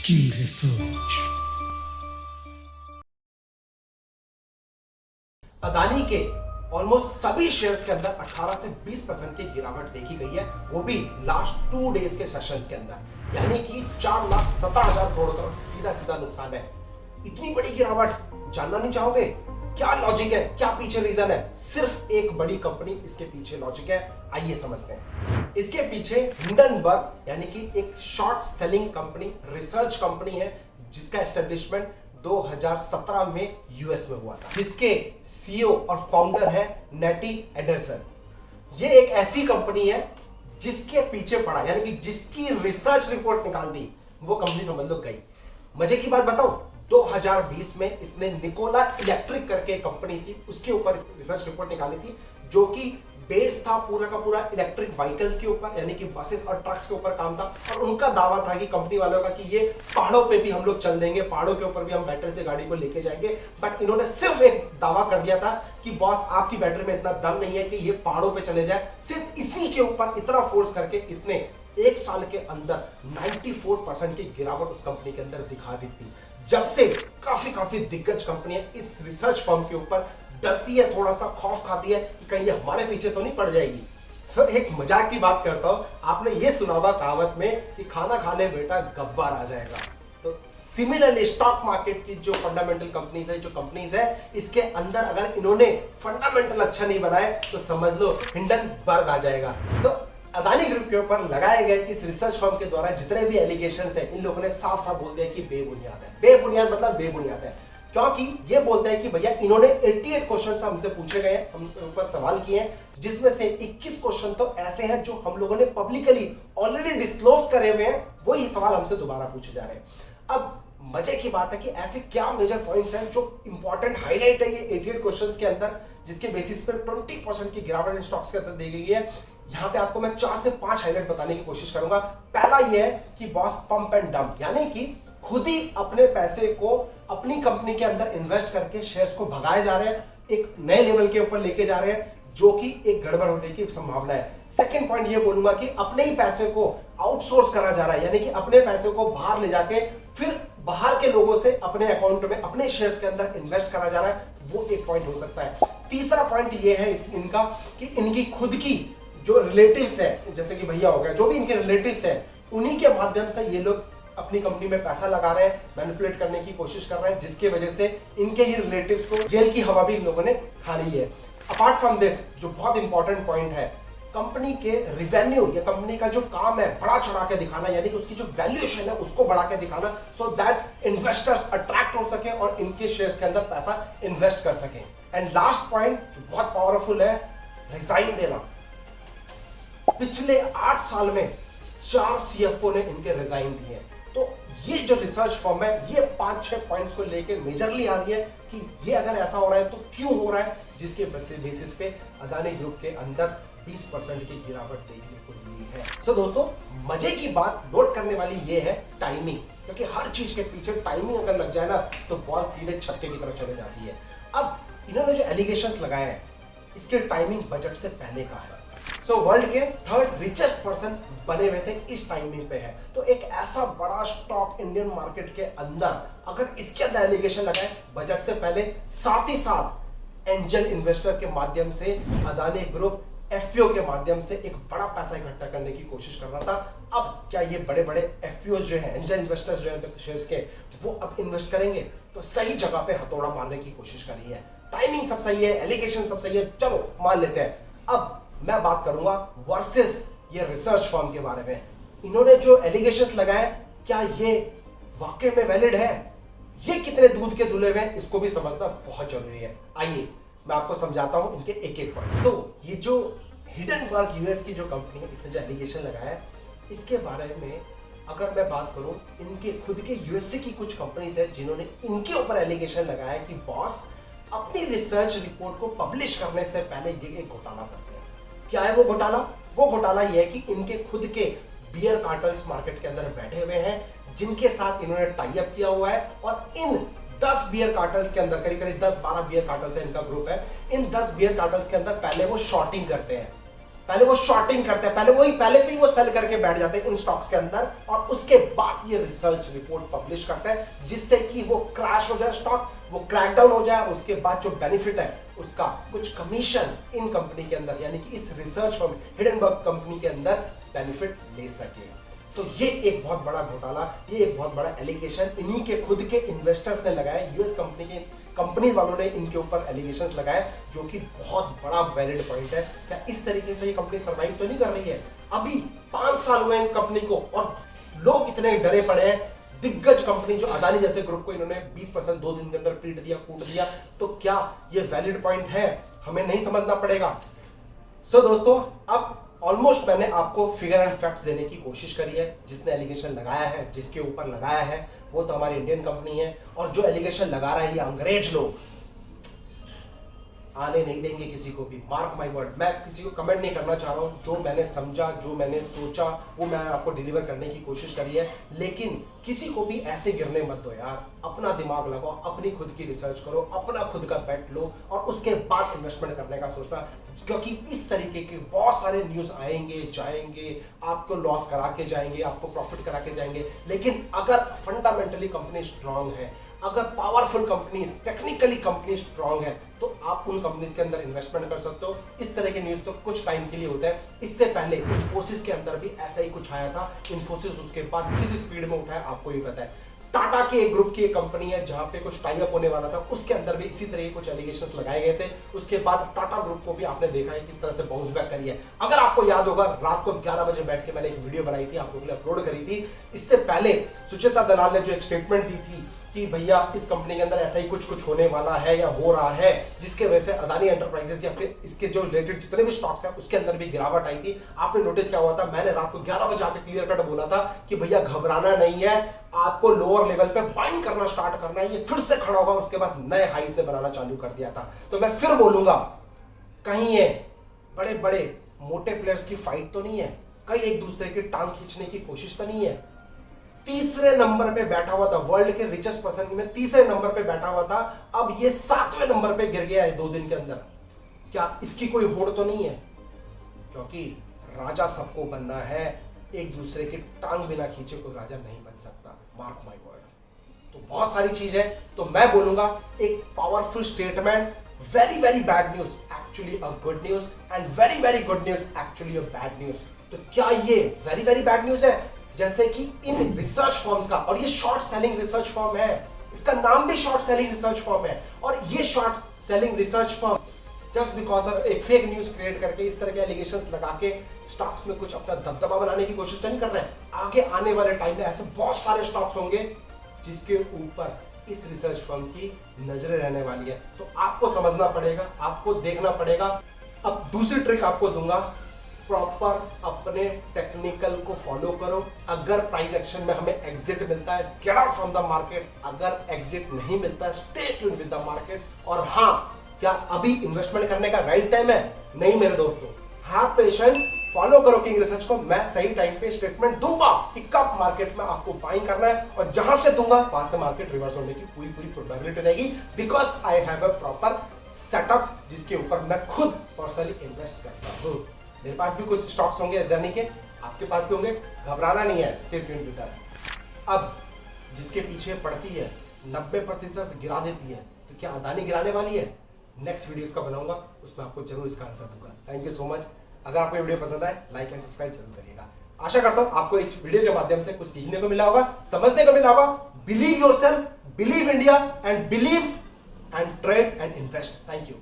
Skill Research। Adani के almost सभी shares के अंदर 18 से 20% की गिरावट देखी गई है, वो भी लास्ट 2 डेज के सेशंस के अंदर, यानी कि 4,70,000 करोड़ का सीधा सीधा नुकसान है। इतनी बड़ी गिरावट जानना नहीं चाहोगे? क्या लॉजिक है, क्या पीछे रीजन है? सिर्फ एक बड़ी कंपनी इसके पीछे लॉजिक है, आइए समझते हैं। इसके पीछे हिंडनबर्ग यानी कि एक short selling company, research company है, जिसका एस्टेब्लिशमेंट 2017 में यूएस में हुआ था, जिसके सीईओ और फाउंडर है नेटी एडरसन। ये एक ऐसी कंपनी है जिसके पीछे पड़ा, यानी कि जिसकी रिसर्च रिपोर्ट निकाल दी, वो कंपनी समझ लो गई। मजे की बात बताऊं, 2020 में इसने निकोला इलेक्ट्रिक करके एक कंपनी थी, उसके ऊपर रिसर्च रिपोर्ट निकाली थी, जो कि बेस था पूरा का पूरा इलेक्ट्रिक व्हीकल्स के ऊपर, यानी कि बसेस और ट्रक्स के ऊपर काम था। और उनका दावा था कि कंपनी वालों का कि ये पहाड़ों पे भी हम लोग चल देंगे, पहाड़ों के ऊपर भी हम बैटरी से गाड़ी को लेके जाएंगे। बट इन्होंने सिर्फ एक दावा कर दिया था कि बॉस, आपकी बैटरी में इतना दम नहीं है कि ये पहाड़ों पे चले जाए। सिर्फ इसी के ऊपर इतना फोर्स करके इसने एक साल के अंदर 94% की गिरावट उस कंपनी के अंदर दिखा दी थी। जब से काफी दिग्गज कंपनियां इस रिसर्च फर्म के ऊपर डरती है, थोड़ा सा खौफ खाती है कि कहीं ये हमारे पीछे तो नहीं पड़ जाएगी। सर, एक मजाक की बात करता हूं, आपने ये सुना होगा कहावत में कि खाना खा ले बेटा गब्बर आ जाएगा। तो सिमिलरली स्टॉक मार्केट की जो फंडामेंटल कंपनीज है, जो कंपनीज है, इसके अंदर अगर इन्होंने फंडामेंटल अच्छा नहीं बनाए तो समझ लो हिंडनबर्ग आ जाएगा। सो अदानी ग्रुप के ऊपर लगाए गए इस रिसर्च फर्म के द्वारा जितने भी एलिगेशंस हैं, इन लोगों ने साफ साफ बोल दिया कि बेबुनियाद है। बेबुनियाद मतलब बेबुनियाद है, क्योंकि ये बोलते हैं कि भैया इन्होंने 88 क्वेश्चन हमसे पूछे गए, हम ऊपर सवाल किए हैं, जिसमें से 21 क्वेश्चन तो ऐसे हैं जो हम लोगों ने पब्लिकली ऑलरेडी डिस्क्लोज करे हुए हैं, वही सवाल हमसे दोबारा पूछे जा रहे हैं। अब मजे की बात है कि ऐसे क्या मेजर पॉइंट्स हैं जो इंपॉर्टेंट हाईलाइट है ये 88 क्वेश्चंस के अंदर, जिसके बेसिस पे 20% की गिरावट इन स्टॉक्स के अंदर दी गई है। यहां पे आपको मैं 4 से 5 हाईलाइट बताने की कोशिश करूंगा। पहला ये है कि बॉस पंप एंड डंप, यानी कि खुद ही अपने पैसे को अपनी कंपनी के अंदर इन्वेस्ट करके शेयर्स को भगाए जा रहे हैं, एक नए लेवल के ऊपर लेके जा रहे हैं, जो कि एक गड़बड़ होने की संभावना है। सेकंड पॉइंट ये बोलूंगा कि अपने ही पैसे को आउटसोर्स करा जा रहा है, यानी कि अपने पैसे को बाहर ले जाके फिर बाहर के लोगों से अपने अकाउंट में अपने शेयर्स के अंदर इन्वेस्ट करा जा रहा है, वो एक पॉइंट हो सकता है। तीसरा पॉइंट ये है इनका कि इनकी खुद की जो रिलेटिव्स है, जैसे कि भैया हो गया, जो भी इनके रिलेटिव्स हैं, उन्हीं के माध्यम से ये लोग अपनी कंपनी में पैसा लगा रहे हैं, मैनिपुलेट करने की कोशिश कर रहे हैं, जिसकी वजह से इनके ही रिलेटिव्स को जेल की हवा भी इन लोगों ने खा ली है। अपार्ट फ्रॉम दिस, जो बहुत इंपॉर्टेंट पॉइंट है, कंपनी के रिवेन्यू या कंपनी का जो काम है बड़ा चढ़ा के दिखाना, यानी कि उसकी जो वैल्यूएशन है उसको बढ़ा के दिखाना, सो दैट इन्वेस्टर्स अट्रैक्ट हो सके और इनके शेयर्स के अंदर पैसा इन्वेस्ट कर सके। एंड लास्ट पॉइंट जो बहुत पावरफुल है, रिजाइन देना। पिछले 8 साल में 4 सीएफओ ने इनके रिजाइन दिए। तो ये जो रिसर्च फर्म है, ये 5-6 पॉइंट्स को लेकर मेजरली आ रही है कि ये अगर ऐसा हो रहा है तो क्यों हो रहा है, जिसके बेसिस पे अदानी ग्रुप के अंदर 20% की गिरावट देखने को मिली है। सो दोस्तों, मजे की बात नोट करने वाली ये है टाइमिंग, क्योंकि हर चीज के पीछे टाइमिंग अगर लग जाए ना तो बॉल सीधे छक्के की तरफ चले जाती है। अब इन्होंने जो एलिगेशंस लगाए हैं, इसके टाइमिंग बजट से पहले का है। सो वर्ल्ड के 3rd रिचेस्ट पर्सन बने हुए थे इस टाइमिंग पे है। तो एक ऐसा बड़ा स्टॉक इंडियन मार्केट के अंदर अगर इसके अंदर एलिगेशन लगाए बजट से पहले, साथ ही साथ एंजल इन्वेस्टर के माध्यम से अदानी ग्रुप एफपीओ के माध्यम से एक बड़ा पैसा इकट्ठा करने की कोशिश कर रहा था। अब क्या ये बड़े बड़े एफपीओ जो है, एंजल इन्वेस्टर्स जो है शेयर्स के, वो अब इन्वेस्ट करेंगे तो सही जगह पे हथौड़ा मारने की कोशिश कर रही है। टाइमिंग सब सही है, एलिगेशन सब सही है, चलो मान लेते हैं। अब मैं बात करूंगा वर्सेस ये रिसर्च फर्म के बारे में। इन्होंने जो एलिगेशंस लगाए, क्या ये वाकई में वैलिड है? ये कितने दूध के धुले हुए हैं, इसको भी समझना बहुत जरूरी है। आइए मैं आपको समझाता हूं इनके एक एक पॉइंट। सो ये जो हिंडनबर्ग यूएस की जो कंपनी है, इसने जो एलिगेशन लगाया है, इसके बारे में अगर मैं बात करूं, इनके खुद के यूएसए की कुछ कंपनीज है जिन्होंने इनके ऊपर एलिगेशन लगाया कि बॉस अपनी रिसर्च रिपोर्ट को पब्लिश करने से पहले ये एक घोटाला करते हैं। क्या है वो घोटाला? वो घोटाला ये है कि इनके खुद के बियर कार्टल्स मार्केट के अंदर बैठे हुए हैं, जिनके साथ इन्होंने टाई अप किया हुआ है, और इन 10 बियर कार्टल्स के अंदर, करीब 10-12 बियर कार्टल्स है इनका ग्रुप है, इन 10 बियर कार्टल्स के अंदर पहले वो शॉर्टिंग करते हैं। पहले वो शॉर्टिंग करते हैं, पहले से ही वो सेल करके बैठ जाते हैं इन स्टॉक्स के अंदर, और उसके बाद ये रिसर्च रिपोर्ट पब्लिश करते हैं जिससे कि वो क्रैश हो जाए स्टॉक, वो क्रैकडाउन हो जाए, उसके बाद जो बेनिफिट है उसका कुछ कमीशन इन कंपनी के अंदर यानी कि इस रिसर्च फर्म हिडेनबर्ग कंपनी के अंदर बेनिफिट ले सके। तो ये एक बहुत बड़ा घोटाला, ये एक बहुत बड़ा एलिगेशन इन्हीं के खुद के इन्वेस्टर्स ने लगाया, यूएस कंपनी वालों ने इनके ऊपर एलिगेशंस लगाए, जो कि बहुत बड़ा वैलिड पॉइंट है। क्या इस तरीके से ये कंपनी सर्वाइव तो नहीं कर रही है? अभी 5 साल हुए इस कंपनी को और लोग इतने डरे पड़े हैं। दिग्गज कंपनी जो अदानी जैसे ग्रुप को इन्होंने 20% 2 दिन के अंदर पीट दिया, कूट दिया, तो क्या ये वैलिड पॉइंट है? हमें नहीं समझना पड़ेगा। सो दोस्तों, अब ऑलमोस्ट मैंने आपको फिगर एंड फैक्ट्स देने की कोशिश करी है। जिसने एलिगेशन लगाया है, जिसके ऊपर लगाया है, वो तो हमारी इंडियन कंपनी है, और जो एलिगेशन लगा रहा है ये अंग्रेज लोग आने नहीं देंगे किसी को भी। मार्क माय वर्ड, मैं किसी को कमेंट नहीं करना चाह रहा हूं। जो मैंने समझा, जो मैंने सोचा, वो मैं आपको डिलीवर करने की कोशिश करी है, लेकिन किसी को भी ऐसे गिरने मत दो यार। अपना दिमाग लगाओ, अपनी खुद की रिसर्च करो, अपना खुद का बेट लो, और उसके बाद इन्वेस्टमेंट करने का सोचना, क्योंकि इस तरीके के बहुत सारे न्यूज आएंगे जाएंगे, आपको लॉस करा के जाएंगे, आपको प्रॉफिट करा के जाएंगे। लेकिन अगर फंडामेंटली कंपनी स्ट्रांग है, अगर powerful companies, technically company strong है, तो आप उन कंपनीज के अंदर इन्वेस्टमेंट कर सकते हो। इस तरह के न्यूज तो कुछ टाइम के लिए होता है। इससे पहले इन्फोसिस के अंदर भी ऐसा ही कुछ आया था। इन्फोसिस उसके बाद किस स्पीड में उठाया आपको ही पता है। टाटा के एक ग्रुप की एक कंपनी है जहां पे कुछ टाई अप होने वाला था, उसके अंदर भी इसी तरह के कुछ एलिगेशंस लगाए गए थे। उसके बाद टाटा ग्रुप को भी आपने देखा है किस तरह से बाउंस बैक करी है। अगर आपको याद होगा, रात को 11 बजे बैठ के मैंने एक वीडियो बनाई थी, आपको अपलोड करी थी। इससे पहले सुचेता दलाल ने जो एक स्टेटमेंट दी थी कि भैया इस कंपनी के अंदर ऐसा ही कुछ होने वाला है या हो रहा है, जिसके वजह से अदानी एंटरप्राइजेस या फिर इसके जो रिलेटेड जितने भी स्टॉक्स हैं उसके अंदर भी गिरावट आई थी। आपने नोटिस क्या हुआ था? मैंने रात को 11 बजे आके क्लियर कट बोला था कि भैया घबराना नहीं है, आपको लोअर लेवल पे बाइंग करना स्टार्ट करना है, ये फिर से खड़ा होगा। उसके बाद नए हाईस ने बनाना चालू कर दिया था। तो मैं फिर बोलूंगा, कहीं ये बड़े बड़े मोटे प्लेयर्स की फाइट तो नहीं है, कहीं एक दूसरे की टांग खींचने की कोशिश तो नहीं है। तीसरे नंबर पे बैठा हुआ था, वर्ल्ड के रिचेस्ट पर्सन में तीसरे नंबर पे बैठा हुआ था, अब ये 7वें नंबर पे गिर गया है 2 दिन के अंदर। क्या इसकी कोई होड़ तो नहीं है? क्योंकि राजा सबको बनना है, एक दूसरे की टांग बिना खींचे कोई राजा नहीं बन सकता। Mark my word. तो बहुत सारी चीज है। तो मैं बोलूंगा, एक powerful statement, very very bad news actually a good news, and very very good news actually a bad news. तो क्या ये वेरी वेरी बैड न्यूज है? जैसे कि इन रिसर्च फर्म्स का, और ये शॉर्ट सेलिंग रिसर्च फर्म है, इसका नाम भी शॉर्ट सेलिंग रिसर्च फर्म है, और ये short selling research firm just because एक फेक न्यूज क्रिएट करके इस तरह के एलिगेशंस लगा के स्टॉक्स में कुछ अपना दबदबा बनाने की कोशिश तो नहीं कर रहे हैं। आगे आने वाले टाइम में ऐसे बहुत सारे स्टॉक्स होंगे जिसके ऊपर इस रिसर्च फर्म की नजरें रहने वाली है। तो आपको समझना पड़ेगा, आपको देखना पड़ेगा। अब दूसरी ट्रिक आपको दूंगा, प्रॉपर अपने टेक्निकल को फॉलो करो। अगर प्राइस एक्शन में हमें एग्जिट मिलता है, get out from the market. अगर एग्जिट नहीं मिलता है, stay tune with the market. और हाँ, क्या अभी इन्वेस्टमेंट करने का राइट टाइम है? नहीं मेरे दोस्तों, हैव पेशेंस, फॉलो करो किंग रिसर्च को। मैं सही टाइम पे स्टेटमेंट दूंगा कि कब मार्केट में आपको बाइंग करना है, और जहां से दूंगा वहां से मार्केट रिवर्स होने की पूरी प्रोबेबिलिटी रहेगी, because I have a proper setup जिसके ऊपर मैं खुद पर्सनली इन्वेस्ट करता हूं। मेरे पास भी कुछ स्टॉक्स होंगे अदानी के, आपके पास भी होंगे, घबराना नहीं है, स्टे ट्यून्ड विद अस। अब जिसके पीछे पड़ती है 90% गिरा देती है, तो क्या अदानी गिराने वाली है? नेक्स्ट वीडियो इसका बनाऊंगा, उसमें आपको जरूर इसका आंसर दूंगा। Thank you so much. अगर आपको वीडियो पसंद आए, लाइक एंड सब्सक्राइब जरूर करिएगा। आशा करता हूं आपको इस वीडियो के माध्यम से कुछ सीखने को मिला होगा, समझने को मिला होगा। Believe yourself, believe India, and believe and trade and invest. Thank you.